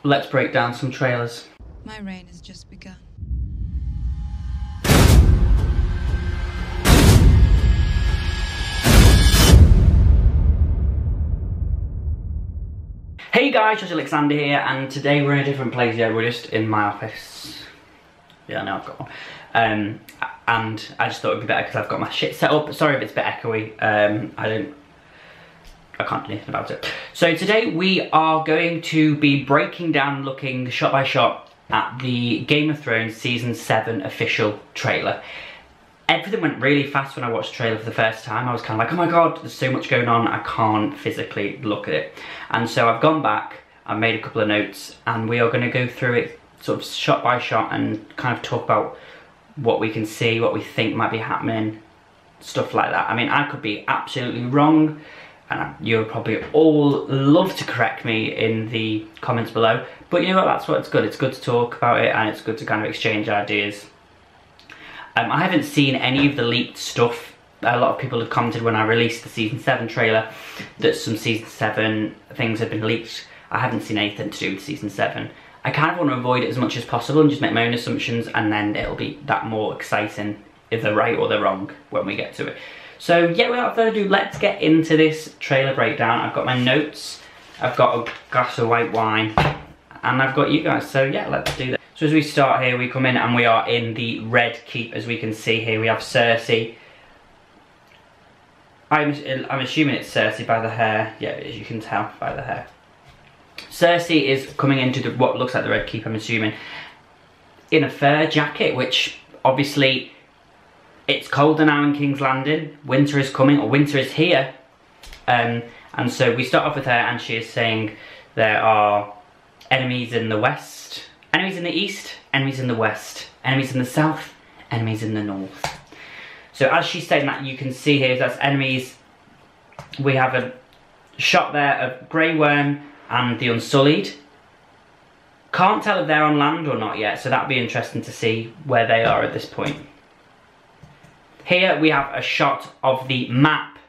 let's break down some trailers. My reign has just begun. Hey guys, Josh Alexander here, and today we're in a different place. Yeah, we're just in my office. Yeah, I know I've got one. And I just thought it'd be better because I've got my shit set up. Sorry if it's a bit echoey. I can't do anything about it. So today we are going to be breaking down, looking shot by shot at the Game of Thrones Season 7 official trailer. Everything went really fast when I watched the trailer for the first time. I was kind of like, oh my god, there's so much going on, I can't physically look at it. And so I've gone back, I've made a couple of notes, and we are going to go through it sort of shot by shot and kind of talk about what we can see, what we think might be happening, stuff like that. I mean, I could be absolutely wrong, and you'll probably all love to correct me in the comments below, but you know what, that's what's good. It's good to talk about it, and it's good to kind of exchange ideas. I haven't seen any of the leaked stuff. A lot of people have commented when I released the Season 7 trailer that some Season 7 things have been leaked. I haven't seen anything to do with Season 7. I kind of want to avoid it as much as possible and just make my own assumptions, and then it'll be that more exciting if they're right or they're wrong when we get to it. So yeah, without further ado, let's get into this trailer breakdown. I've got my notes, I've got a glass of white wine, and I've got you guys, so yeah, let's do that. So as we start here, we come in and we are in the Red Keep. As we can see here, we have Cersei. I'm assuming it's Cersei by the hair. Yeah, as you can tell by the hair. Cersei is coming into what looks like the Red Keep, I'm assuming, in a fur jacket, which obviously it's colder now in King's Landing. Winter is coming, or winter is here. And so we start off with her, and she is saying there are enemies in the west, enemies in the east, enemies in the west, enemies in the south, enemies in the north. So as she's saying that, you can see here that's enemies. We have a shot there of Grey Worm and the Unsullied. Can't tell if they're on land or not yet, so that'd be interesting to see where they are at this point. Here we have a shot of the map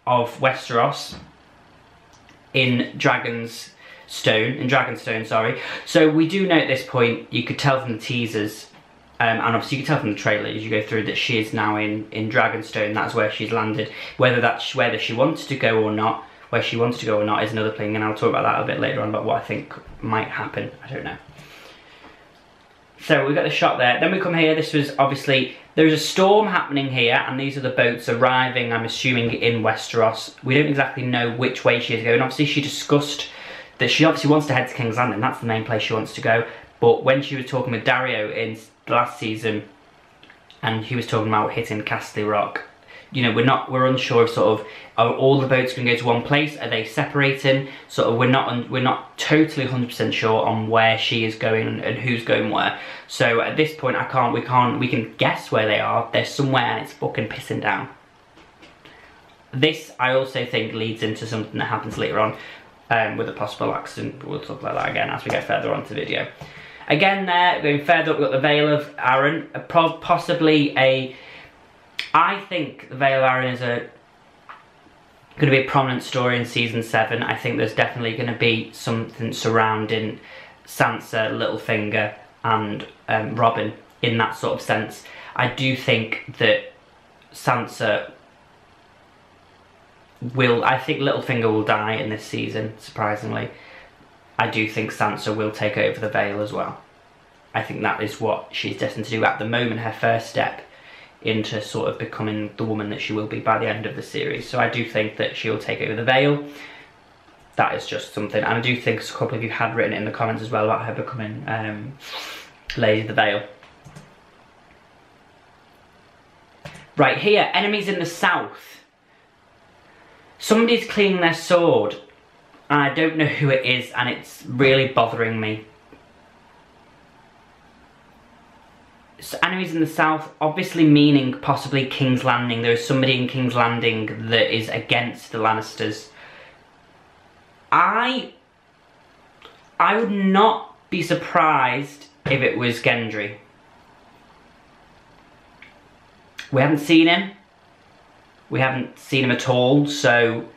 of Westeros in Dragonstone, sorry. So we do know at this point, you could tell from the teasers, and obviously you can tell from the trailer as you go through, that she is now in Dragonstone. That's where she's landed. Whether she wanted to go or not, where she wanted to go or not is another thing, and I'll talk about that a bit later on, about what I think might happen. I don't know. So we've got the shot there. Then we come here. This was obviously, there's a storm happening here, and these are the boats arriving, I'm assuming, in Westeros. We don't exactly know which way she is going. Obviously she discussed that she obviously wants to head to King's Landing. That's the main place she wants to go. But when she was talking with Dario in the last season, and he was talking about hitting Castle Rock, you know, we're unsure of sort of, are all the boats going to go to one place? Are they separating? Sort of, we're not totally 100% sure on where she is going and who's going where. So at this point, we can guess where they are. They're somewhere, and it's fucking pissing down. This, I also think, leads into something that happens later on with a possible accident. We'll talk about that again as we get further on to the video. Again, there, going further up, we've got the Vale of Arryn, possibly a... I think the Vale of Arryn is going to be a prominent story in Season 7. I think there's definitely going to be something surrounding Sansa, Littlefinger, and Robin in that sort of sense. I do think that Sansa will... I think Littlefinger will die in this season, surprisingly. I do think Sansa will take over the Vale as well. I think that is what she's destined to do at the moment, her first step into sort of becoming the woman that she will be by the end of the series. So I do think that she'll take over the Vale. That is just something. And I do think a couple of you had written it in the comments as well about her becoming Lady of the Vale. Right, here, enemies in the south. Somebody's cleaning their sword, and I don't know who it is, and it's really bothering me. So enemies in the south, obviously meaning possibly King's Landing. There is somebody in King's Landing that is against the Lannisters. I would not be surprised if it was Gendry. We haven't seen him. We haven't seen him at all, so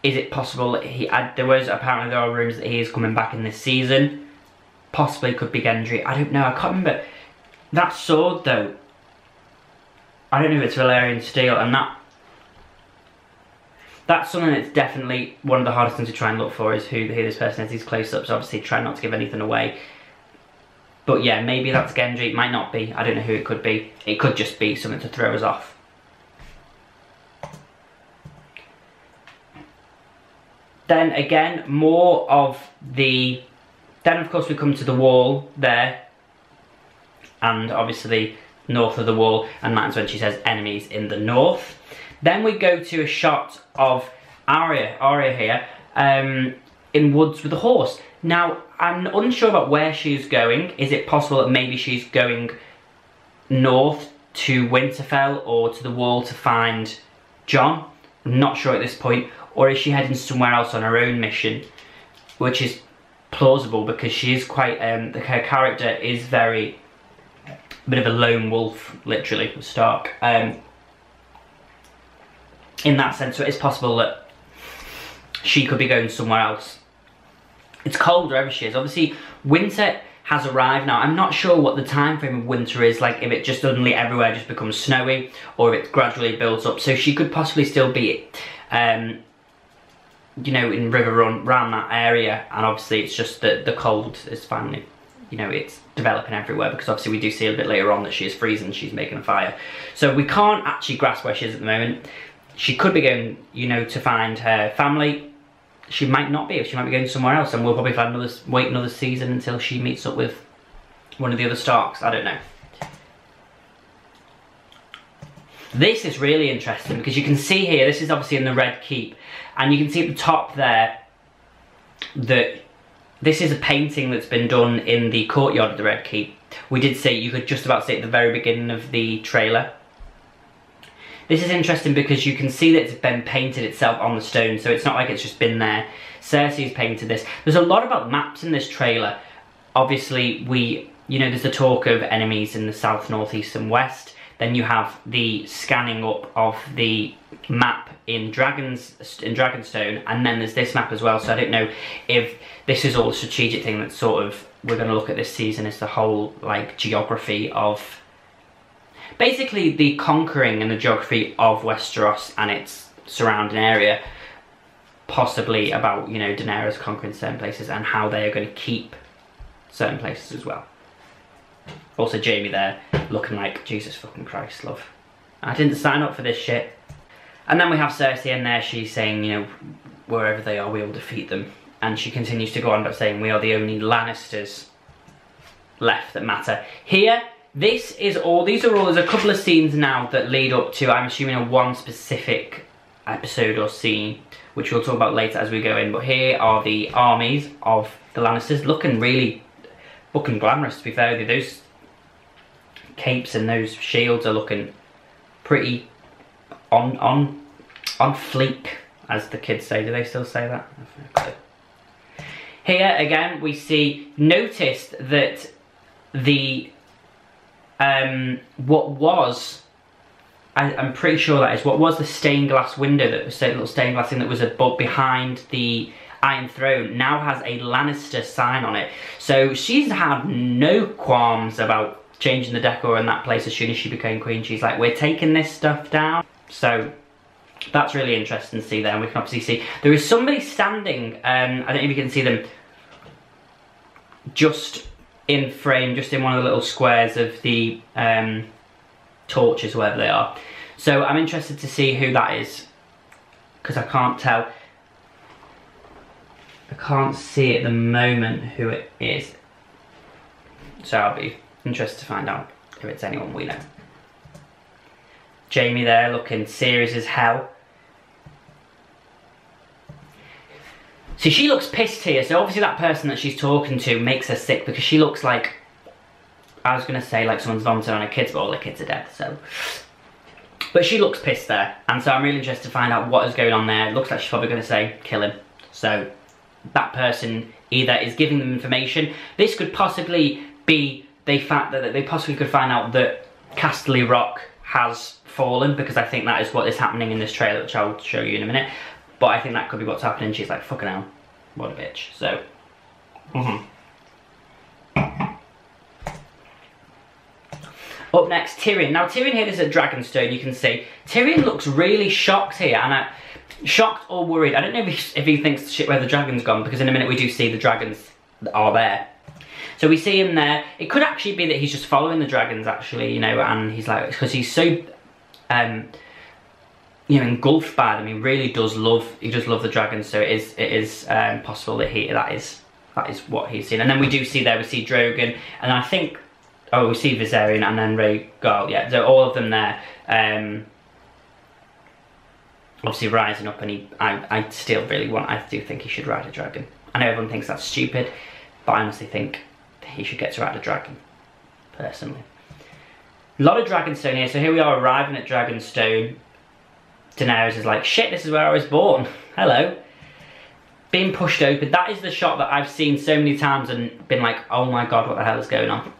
is it possible that there are rumours that he is coming back in this season? possibly could be Gendry. I don't know, I can't remember. That sword though, I don't know if it's Valyrian steel, and that's something that's definitely one of the hardest things to try and look for, is who this person is, these close-ups. Obviously try not to give anything away. But yeah, maybe that's Gendry, it might not be, I don't know who it could be. It could just be something to throw us off. Then again, more of the... Then of course we come to the wall there. And obviously north of the wall, and that's when she says enemies in the north. Then we go to a shot of Arya here, in woods with a horse. Now, I'm unsure about where she's going. Is it possible that maybe she's going north to Winterfell or to the wall to find Jon? I'm not sure at this point. Or is she heading somewhere else on her own mission? Which is plausible because she is quite, her character is very, a bit of a lone wolf, literally, Stark. In that sense, so it is possible that she could be going somewhere else. It's cold wherever she is. Obviously, winter has arrived now. I'm not sure what the time frame of winter is, like if it just suddenly everywhere just becomes snowy, or if it gradually builds up. So she could possibly still be, you know, in Riverrun, around that area, and obviously it's just that the cold is finally, you know, it's developing everywhere, because obviously we do see a bit later on that she is freezing, she's making a fire. So we can't actually grasp where she is at the moment. She could be going, you know, to find her family. She might not be, she might be going somewhere else, and we'll probably wait another season until she meets up with one of the other Starks, I don't know. This is really interesting because you can see here, this is obviously in the Red Keep, and you can see at the top there that this is a painting that's been done in the courtyard of the Red Keep. We did see, you could just about see it at the very beginning of the trailer. This is interesting because you can see that it's been painted itself on the stone, so it's not like it's just been there. Cersei's painted this. There's a lot about maps in this trailer. Obviously, you know, there's the talk of enemies in the south, north, east and west. Then you have the scanning up of the map in Dragonstone, and then there's this map as well. So I don't know if this is all a strategic thing that sort of we're going to look at this season, is the whole like geography of basically the conquering and the geography of Westeros and its surrounding area, possibly about, you know, Daenerys conquering certain places and how they are going to keep certain places as well. Also Jaime there, looking like, Jesus fucking Christ, love. I didn't sign up for this shit. And then we have Cersei in there, she's saying, you know, wherever they are, we will defeat them. And she continues to go on by saying, we are the only Lannisters left that matter. Here, these are all, there's a couple of scenes now that lead up to, I'm assuming, a one specific episode or scene, which we'll talk about later as we go in. But here are the armies of the Lannisters, looking really fucking glamorous, to be fair with you. Those capes and those shields are looking pretty on fleek, as the kids say. Do they still say that? Here again we see, notice that the what was, I'm pretty sure that is what was the stained glass window, that was a little stained glass thing that was above behind the Iron Throne, now has a Lannister sign on it. So she's had no qualms about changing the decor in that place as soon as she became queen. She's like, we're taking this stuff down. So that's really interesting to see there. And we can obviously see there is somebody standing, I don't know if you can see them, just in frame, just in one of the little squares of the torches, wherever they are. So I'm interested to see who that is, because I can't tell. I can't see at the moment who it is. So I'll be interested to find out if it's anyone we know. Jaime there looking serious as hell. See, she looks pissed here, so obviously that person that she's talking to makes her sick, because she looks like, I was going to say like someone's vomiting on her kids, but all her kids are dead, so. But she looks pissed there, and so I'm really interested to find out what is going on there. It looks like she's probably going to say, kill him. So that person either is giving them information. This could possibly be the fact that they possibly could find out that Casterly Rock has fallen, because I think that is what is happening in this trailer, which I'll show you in a minute. But I think that could be what's happening. She's like, fucking hell, what a bitch. So, Up next, Tyrion. Now Tyrion here is at Dragonstone, you can see. Tyrion looks really shocked here, and shocked or worried. I don't know if he thinks shit where the dragon's gone, because in a minute we do see the dragons that are there. So we see him there. It could actually be that he's just following the dragons, actually, you know, and he's like, because he's so, you know, engulfed by them. He really does love, the dragons. So it is possible that that is what he's seen. And then we do see there, we see Drogon, and I think, oh, we see Viserion and then Rhaegal. Yeah, so all of them there. Obviously rising up, and I still really I do think he should ride a dragon. I know everyone thinks that's stupid, but I honestly think he should get to ride a dragon, personally. A lot of Dragonstone here, so here we are arriving at Dragonstone. Daenerys is like, shit, this is where I was born. Hello. Being pushed open. That is the shot that I've seen so many times and been like, oh my god, what the hell is going on?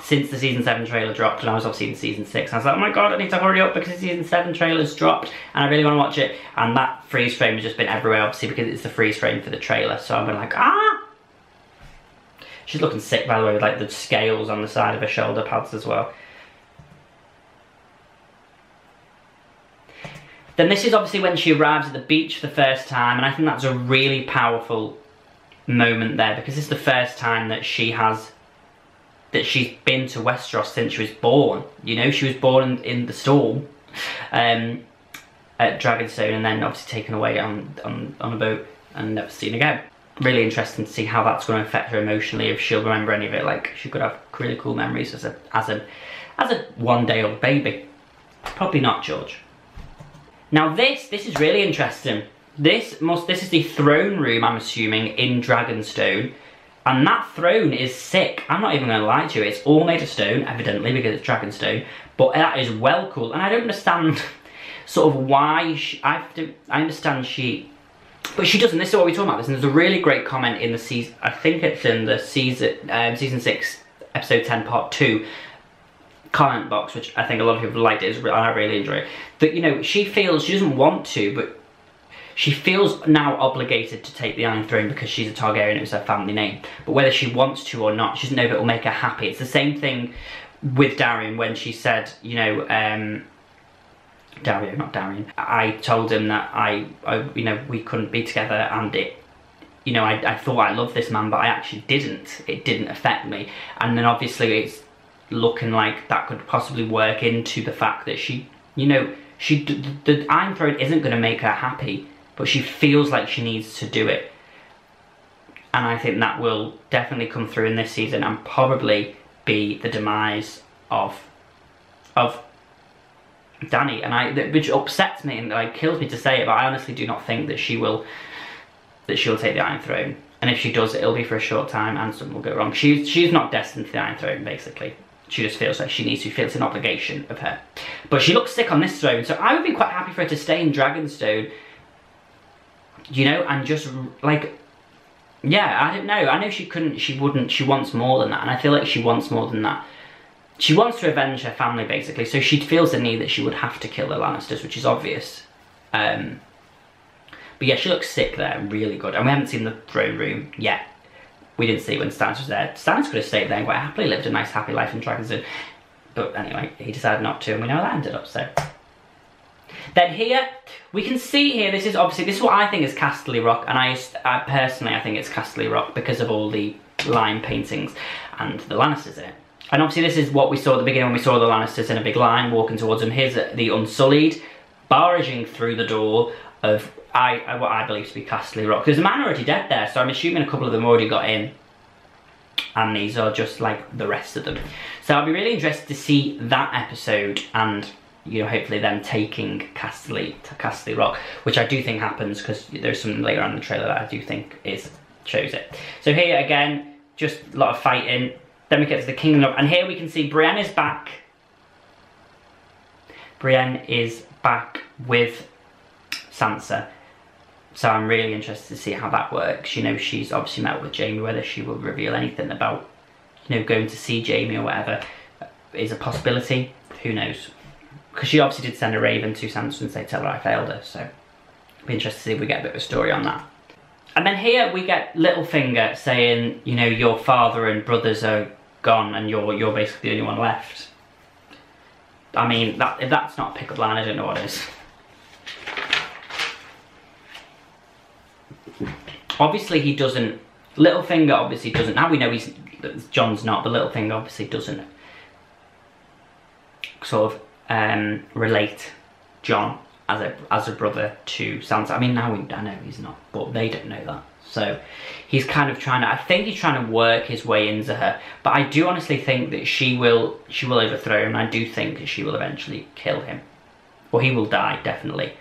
Since the Season 7 trailer dropped, and I was obviously in Season 6, I was like, oh my god, I need to hurry up because the Season 7 trailer's dropped and I really want to watch it. And that freeze frame has just been everywhere, obviously, because it's the freeze frame for the trailer. So I've been like, ah! She's looking sick, by the way, with like the scales on the side of her shoulder pads as well. Then this is obviously when she arrives at the beach for the first time, and I think that's a really powerful moment there, because it's the first time that she's been to Westeros since she was born. You know, she was born in the storm at Dragonstone, and then obviously taken away on a boat and never seen again. Really interesting to see how that's going to affect her emotionally, if she'll remember any of it. Like, she could have really cool memories as a 1-day-old baby. Probably not, George. Now this is really interesting. This is the throne room, I'm assuming, in Dragonstone. And that throne is sick. I'm not even going to lie to you. It's all made of stone, evidently, because it's Dragonstone. But that is well cool. And I don't understand sort of why I understand she... But she doesn't. This is what we're talking about. And there's a really great comment in the season... I think it's in the Season 6, Episode 10, Part 2 comment box, which I think a lot of people liked it, and I really enjoy it. That, you know, she feels... She doesn't want to, but... She feels now obligated to take the Iron Throne because she's a Targaryen, it was her family name. But whether she wants to or not, she doesn't know if it will make her happy. It's the same thing with Darion when she said, you know, Dario, not Darion. I told him that you know, we couldn't be together, and it, you know, I thought I loved this man, but I actually didn't. It didn't affect me. And then obviously it's looking like that could possibly work into the fact that she, you know, the Iron Throne isn't going to make her happy, but she feels like she needs to do it. And I think that will definitely come through in this season and probably be the demise of Dany. And which upsets me and like kills me to say it, but I honestly do not think that she'll take the Iron Throne. And if she does, it'll be for a short time and something will go wrong. She's not destined for the Iron Throne, basically. She just feels like she needs to, feels an obligation of her. But she looks sick on this throne, so I would be quite happy for her to stay in Dragonstone, you know, and just, like, yeah, I don't know. I know she couldn't, she wouldn't, she wants more than that, and I feel like she wants more than that. She wants to avenge her family, basically, so she feels the need that she would have to kill the Lannisters, which is obvious. But yeah, she looks sick there, really good. And we haven't seen the throne room yet. We didn't see when Stannis was there. Stannis could have stayed there and quite happily lived a nice, happy life in Dragonstone. But anyway, he decided not to, and we know how that ended up, so. Then here, we can see here, this is what I think is Casterly Rock, and I personally, I think it's Casterly Rock because of all the line paintings and the Lannisters in it. And obviously this is what we saw at the beginning when we saw the Lannisters in a big line walking towards them. Here's the Unsullied barging through the door of what I believe to be Casterly Rock. There's a man already dead there, so I'm assuming a couple of them already got in. And these are just like the rest of them. So I'll be really interested to see that episode and, you know, hopefully them taking Casterly Rock, which I do think happens because there's something later on in the trailer that I do think shows it. So here again, just a lot of fighting. Then we get to the Kingdom, and here we can see Brienne is back. Brienne is back with Sansa. So I'm really interested to see how that works. You know, she's obviously met with Jaime. Whether she will reveal anything about, you know, going to see Jaime or whatever is a possibility. Who knows? Because she obviously did send a raven to Sansa and say, tell her I failed her. So I'll be interested to see if we get a bit of a story on that. And then here we get Littlefinger saying, you know, your father and brothers are gone and you're basically the only one left. I mean, if that's not a pickup line, I don't know what is. Obviously he doesn't, Littlefinger obviously doesn't, now we know Jon's not, but Littlefinger obviously doesn't sort of relate Jon as a brother to Sansa. I mean, now I know he's not, but they don't know that. So he's kind of trying to, I think he's trying to work his way into her, but I do honestly think that she will overthrow him. I do think that she will eventually kill him, or he will die, definitely.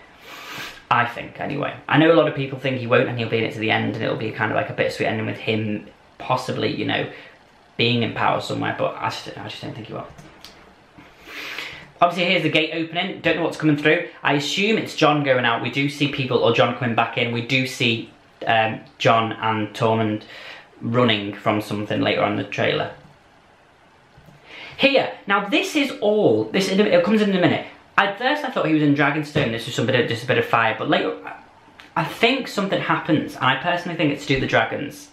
I think, anyway. I know a lot of people think he won't and he'll be in it to the end and it'll be kind of like a bittersweet ending with him possibly, you know, being in power somewhere, but I just don't think he will. Obviously here's the gate opening, don't know what's coming through. I assume it's Jon going out. We do see people, or Jon coming back in. We do see Jon and Tormund running from something later on in the trailer. Here, now this is all, it comes in a minute. At first I thought he was in Dragonstone, this was just a bit of fire, but later I think something happens, and I personally think it's to do with the dragons.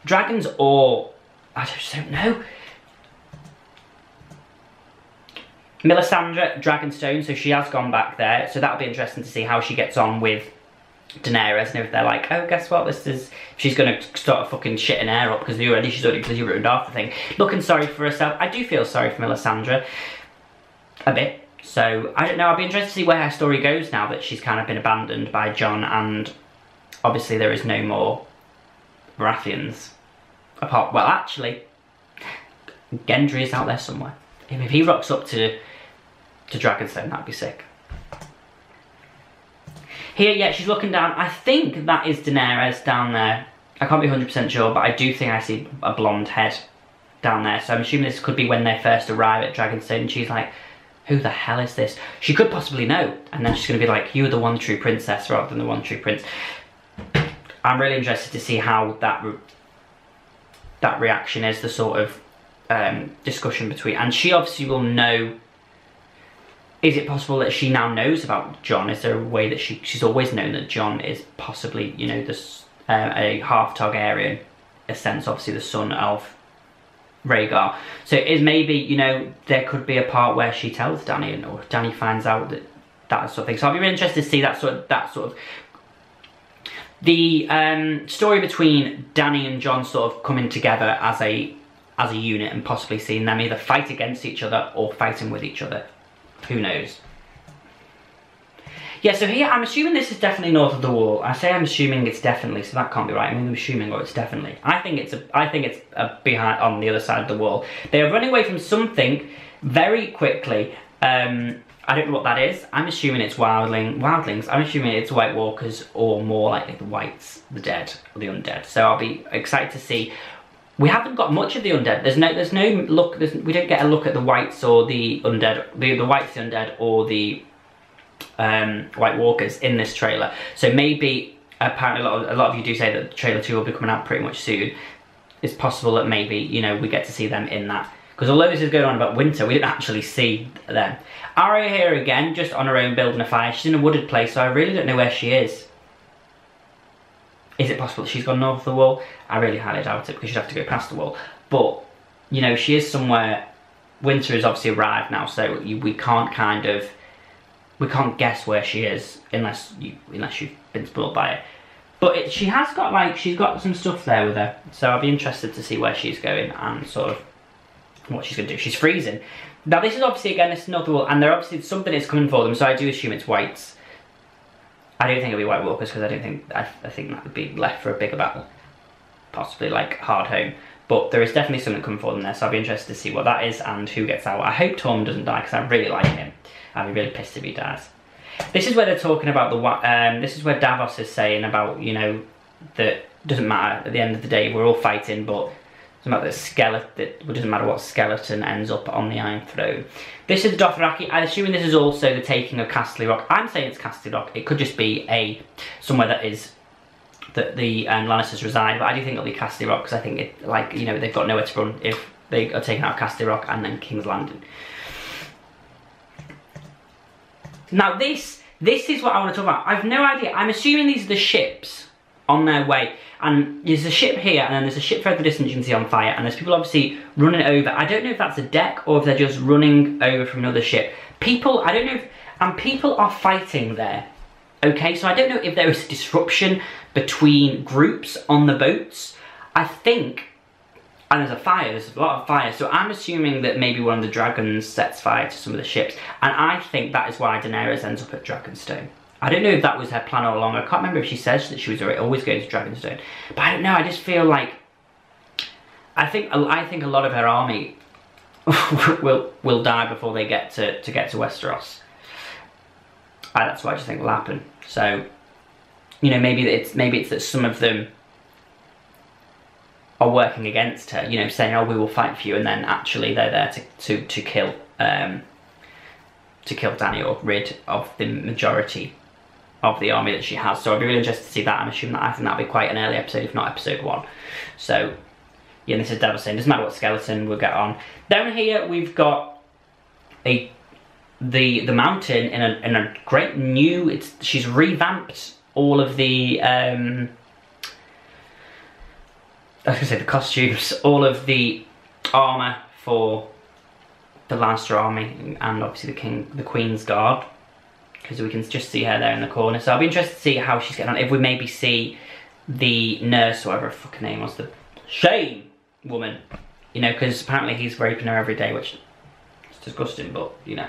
Dragons, or I just don't know. Melisandre, Dragonstone, so she has gone back there, so that'll be interesting to see how she gets on with Daenerys, and if they're like, oh, guess what, she's gonna start fucking shitting air up because she's already ruined half the thing. Looking sorry for herself. I do feel sorry for Melisandre a bit. So, I don't know, I'll be interested to see where her story goes now that she's kind of been abandoned by Jon, and obviously there is no more Baratheons. Well, actually, Gendry is out there somewhere. If he rocks up to Dragonstone, that'd be sick. Here, yeah, she's looking down. I think that is Daenerys down there. I can't be 100% sure, but I do think I see a blonde head down there. So I'm assuming this could be when they first arrive at Dragonstone, and she's like, who the hell is this? She could possibly know, and then she's going to be like, you're the one true princess rather than the one true prince. I'm really interested to see how that reaction is, the sort of discussion between, and she obviously will know. Is it possible that she now knows about Jon? Is there a way that she's always known that Jon is possibly, you know, this a half Targaryen, a sense, obviously the son of Rhaegar. So is maybe, you know, there could be a part where she tells Dany, or Dany finds out that sort of thing. So I'll be really interested to see that sort of the story between Dany and Jon sort of coming together as a unit, and possibly seeing them either fight against each other or fighting with each other. Who knows? Yeah, so here I'm assuming this is definitely north of the Wall. I say I'm assuming it's definitely, so that can't be right. I mean, I'm assuming, or it's definitely. I think it's behind, on the other side of the wall. They are running away from something very quickly. I don't know what that is. I'm assuming it's wildlings. I'm assuming it's White Walkers, or more likely the Whites, the dead, or the undead. So I'll be excited to see. We haven't got much of the undead. There's no look. We don't get a look at the Whites or the undead. The Whites, the undead, or the White Walkers in this trailer. So maybe, apparently a lot of you do say that trailer 2 will be coming out pretty much soon. It's possible that maybe, you know, we get to see them in that. Because although this is going on about winter, we didn't actually see them. Arya here again, just on her own building a fire. She's in a wooded place, so I really don't know where she is. Is it possible that she's gone north of the Wall? I really highly doubt it, because she'd have to go past the Wall. But, you know, she is somewhere. Winter has obviously arrived now, so we can't guess where she is unless you've been spoiled by it. But she's got some stuff there with her, so I'll be interested to see where she's going and sort of what she's going to do. She's freezing. Now this is obviously, again, this is North of the Wall, and they're obviously, something is coming for them, so I do assume it's Whites. I don't think it'll be White Walkers, because I think that would be left for a bigger battle. Possibly like Hardhome. But there is definitely something coming for them there, so I'll be interested to see what that is and who gets out. I hope Tormund doesn't die, because I really like him. I'd be really pissed if he dies. This is where they're talking about this is where Davos is saying about, you know, that doesn't matter, at the end of the day we're all fighting, but it doesn't matter what skeleton ends up on the Iron Throne. This is the Dothraki. I'm assuming this is also the taking of Casterly Rock. I'm saying it's Casterly Rock. It could just be somewhere that the Lannisters reside, but I do think it'll be Casterly Rock, because I think it, like, you know, they've got nowhere to run if they are taking out Casterly Rock and then King's Landing. Now this is what I want to talk about. I've no idea. I'm assuming these are the ships on their way. And there's a ship here, and then there's a ship further distance you can see on fire, and there's people obviously running over. I don't know if that's a deck or if they're just running over from another ship. People, I don't know if, and people are fighting there. Okay, so I don't know if there is a disruption between groups on the boats. I think, and there's a fire, there's a lot of fire, so I'm assuming that maybe one of the dragons sets fire to some of the ships, and I think that is why Daenerys ends up at Dragonstone. I don't know if that was her plan all along. I can't remember if she says that she was always going to Dragonstone, but I don't know, I just feel like, I think a lot of her army will die before they get to Westeros. That's what I just think will happen. So, you know, maybe it's that some of them are working against her, you know, saying, oh, we will fight for you, and then actually they're there to kill Dany, or rid of the majority of the army that she has. So I'd be really interested to see that. I'm assuming that, I think that'll be quite an early episode, if not episode 1. So yeah, this is devastating. Doesn't matter what skeleton we'll get on. Down here we've got the mountain in a great new. She's revamped all of the I was going to say the costumes, all of the armour for the Lannister army, and obviously the Queen's Guard, because we can just see her there in the corner. So I'll be interested to see how she's getting on. If we maybe see the nurse, or whatever her fucking name was, the Shane woman, you know, because apparently he's raping her every day, which is disgusting, but, you know.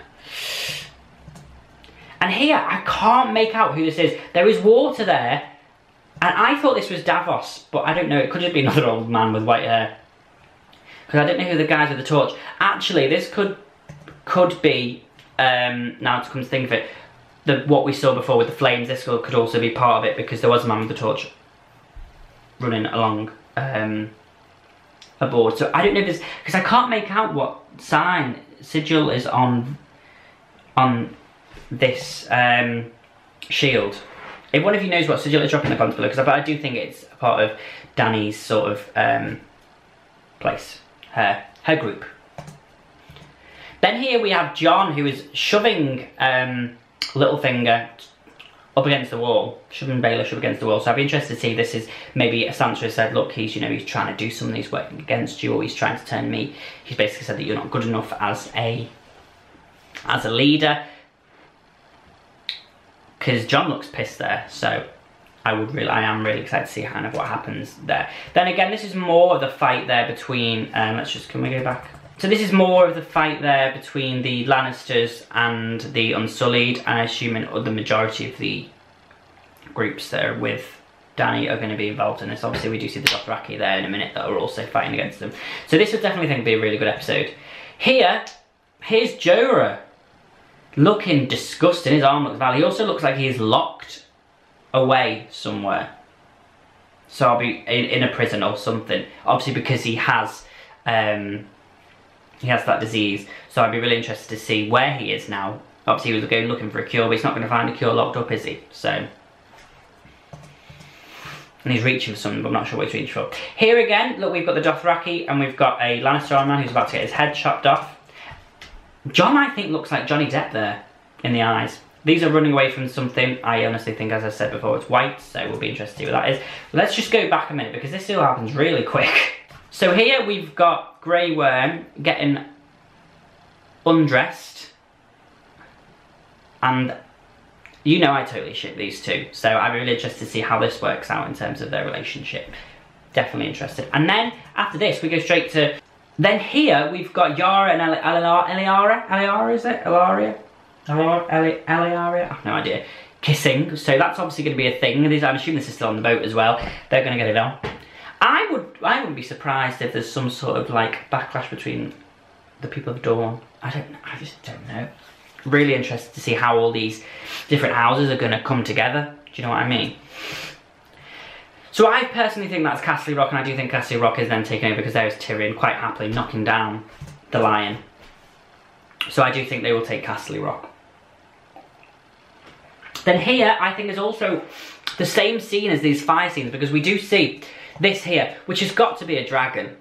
And here, I can't make out who this is. There is water there, and I thought this was Davos, but I don't know. It could just be another old man with white hair, because I don't know who the guys with the torch. Actually, this could be, now to come to think of it, what we saw before with the flames. This could also be part of it, because there was a man with the torch running along aboard. So I don't know if this, because I can't make out what sigil is on this shield. If one of you knows what sigil is, drop in the comments below, because I do think it's a part of Dany's sort of place, her group. Then here we have Jon, who is shoving Littlefinger up against the wall, shoving Baelish up against the wall. So I'd be interested to see, this is maybe Sansa has said, look, he's trying to do something, he's working against you, or he's trying to turn me. He's basically said that you're not good enough as a leader. Because Jon looks pissed there, so I am really excited to see kind of what happens there. Then again, this is more of the fight there between, can we go back? So this is more of the fight there between the Lannisters and the Unsullied, and I assume the majority of the groups that are with Dany are going to be involved in this. Obviously we do see the Dothraki there in a minute that are also fighting against them. So this would definitely think be a really good episode. Here's Jorah, looking disgusting. His arm looks bad. He also looks like he's locked away somewhere. So I'll be in a prison or something. Obviously because he has that disease. So I'd be really interested to see where he is now. Obviously he was going looking for a cure, but he's not going to find a cure locked up, is he? So, and he's reaching for something, but I'm not sure what he's reaching for. Here again, look, we've got the Dothraki, and we've got a Lannister armor who's about to get his head chopped off. Jon, I think, looks like Johnny Depp there, in the eyes. These are running away from something. I honestly think, as I said before, it's white, so we'll be interested to see what that is. Let's just go back a minute, because this still happens really quick. So here we've got Grey Worm getting undressed. And you know I totally ship these two, so I'm really interested to see how this works out in terms of their relationship. Definitely interested. And then, after this, we go straight to... Then here, we've got Yara and Eliara, is it? Eliaria? I have no idea. Kissing, so that's obviously going to be a thing. I'm assuming this is still on the boat as well. They're going to get it on. I wouldn't be surprised if there's some sort of, like, backlash between the people of Dawn. I just don't know. Really interested to see how all these different houses are going to come together. Do you know what I mean? So I personally think that's Castle Rock, and I do think Castle Rock is then taken over, because there's Tyrion quite happily knocking down the lion. So I do think they will take Castle Rock. Then here, I think is also the same scene as these fire scenes, because we do see this here, which has got to be a dragon.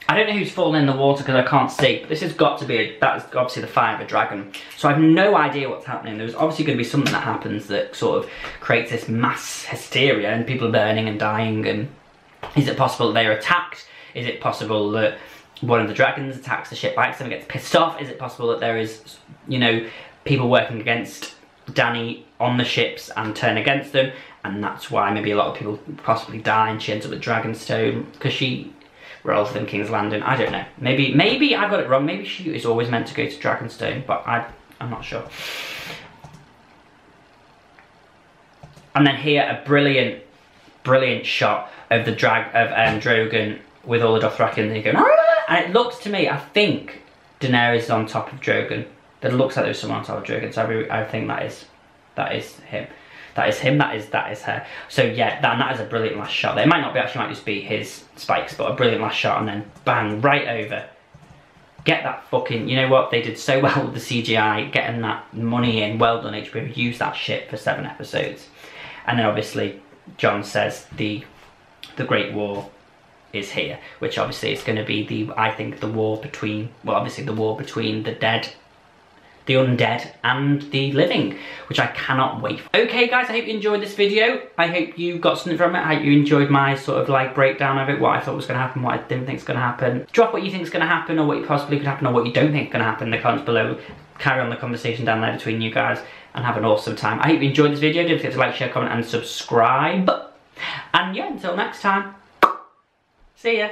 I don't know who's fallen in the water because I can't see. But this has got to be, that's obviously the fire of a dragon. So I have no idea what's happening. There's obviously going to be something that happens that sort of creates this mass hysteria and people are burning and dying. And is it possible that they're attacked? Is it possible that one of the dragons attacks the ship by accident and gets pissed off? Is it possible that there is, you know, people working against Dany on the ships and turn against them? And that's why maybe a lot of people possibly die and she ends up with Dragonstone because she rather than King's Landing. I don't know. Maybe I got it wrong. Maybe she is always meant to go to Dragonstone, but I'm not sure. And then here a brilliant shot of the Drogon with all the Dothraki and they go, ah! And it looks to me, I think Daenerys is on top of Drogon. It looks like there's someone on top of Drogon, so I think that is him. That is him, that is her. So yeah, that is a brilliant last shot. It might not be, actually might just be his spikes, but a brilliant last shot and then bang, right over. Get that fucking, you know what, they did so well with the CGI, getting that money in. Well done HBO, use that shit for 7 episodes. And then obviously, Jon says the Great War is here, which obviously is going to be I think the war between, well obviously the war between the dead, the undead and the living, which I cannot wait for. Okay guys, I hope you enjoyed this video. I hope you got something from it. I hope you enjoyed my sort of like breakdown of it, what I thought was going to happen, what I didn't think is going to happen. Drop what you think is going to happen or what possibly could happen or what you don't think is going to happen in the comments below. Carry on the conversation down there between you guys and have an awesome time. I hope you enjoyed this video. Don't forget to like, share, comment and subscribe. And yeah, until next time, see ya.